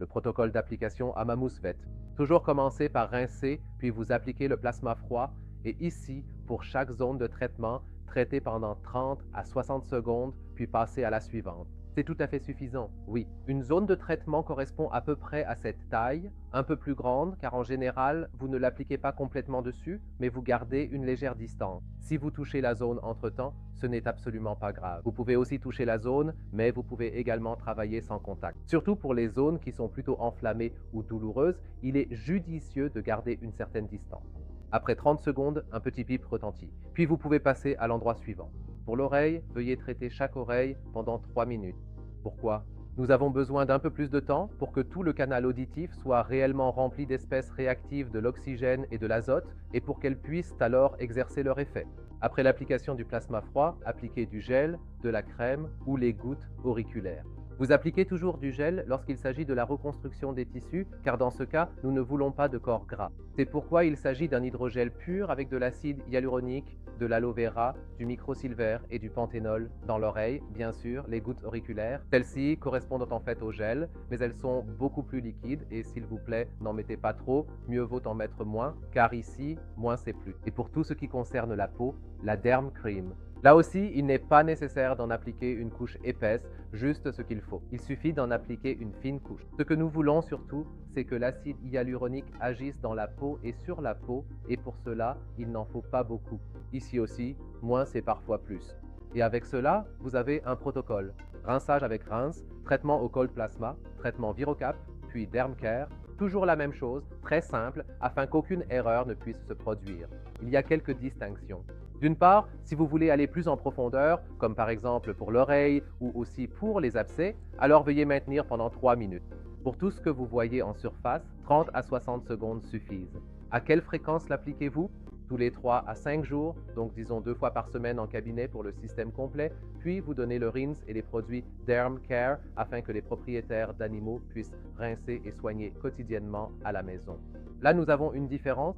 le protocole d'application Amamousvet. Toujours commencer par rincer, puis vous appliquez le plasma froid, et ici, pour chaque zone de traitement, traitez pendant 30 à 60 secondes, puis passez à la suivante. C'est tout à fait suffisant, oui. Une zone de traitement correspond à peu près à cette taille, un peu plus grande, car en général, vous ne l'appliquez pas complètement dessus, mais vous gardez une légère distance. Si vous touchez la zone entre-temps, ce n'est absolument pas grave. Vous pouvez aussi toucher la zone, mais vous pouvez également travailler sans contact. Surtout pour les zones qui sont plutôt enflammées ou douloureuses, il est judicieux de garder une certaine distance. Après 30 secondes, un petit bip retentit. Puis vous pouvez passer à l'endroit suivant. Pour l'oreille, veuillez traiter chaque oreille pendant 3 minutes. Pourquoi? Nous avons besoin d'un peu plus de temps pour que tout le canal auditif soit réellement rempli d'espèces réactives de l'oxygène et de l'azote et pour qu'elles puissent alors exercer leur effet. Après l'application du plasma froid, appliquez du gel, de la crème ou les gouttes auriculaires. Vous appliquez toujours du gel lorsqu'il s'agit de la reconstruction des tissus, car dans ce cas, nous ne voulons pas de corps gras. C'est pourquoi il s'agit d'un hydrogel pur avec de l'acide hyaluronique, de l'aloe vera, du microsilver et du panthénol dans l'oreille, bien sûr, les gouttes auriculaires. Celles-ci correspondent en fait au gel, mais elles sont beaucoup plus liquides et s'il vous plaît, n'en mettez pas trop, mieux vaut en mettre moins, car ici, moins c'est plus. Et pour tout ce qui concerne la peau, la Derm Cream. Là aussi, il n'est pas nécessaire d'en appliquer une couche épaisse, juste ce qu'il faut. Il suffit d'en appliquer une fine couche. Ce que nous voulons surtout, c'est que l'acide hyaluronique agisse dans la peau et sur la peau, et pour cela, il n'en faut pas beaucoup. Ici aussi, moins c'est parfois plus. Et avec cela, vous avez un protocole. Rinçage avec rince, traitement au cold plasma, traitement Virocap, puis Dermcare. Toujours la même chose, très simple, afin qu'aucune erreur ne puisse se produire. Il y a quelques distinctions. D'une part, si vous voulez aller plus en profondeur, comme par exemple pour l'oreille ou aussi pour les abcès, alors veuillez maintenir pendant 3 minutes. Pour tout ce que vous voyez en surface, 30 à 60 secondes suffisent. À quelle fréquence l'appliquez-vous? Tous les 3 à 5 jours, donc disons 2 fois par semaine en cabinet pour le système complet, puis vous donnez le rinse et les produits Derm Care afin que les propriétaires d'animaux puissent rincer et soigner quotidiennement à la maison. Là, nous avons une différence.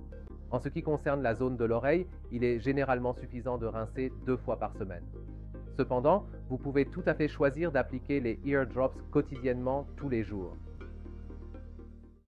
En ce qui concerne la zone de l'oreille, il est généralement suffisant de rincer 2 fois par semaine. Cependant, vous pouvez tout à fait choisir d'appliquer les ear drops quotidiennement tous les jours.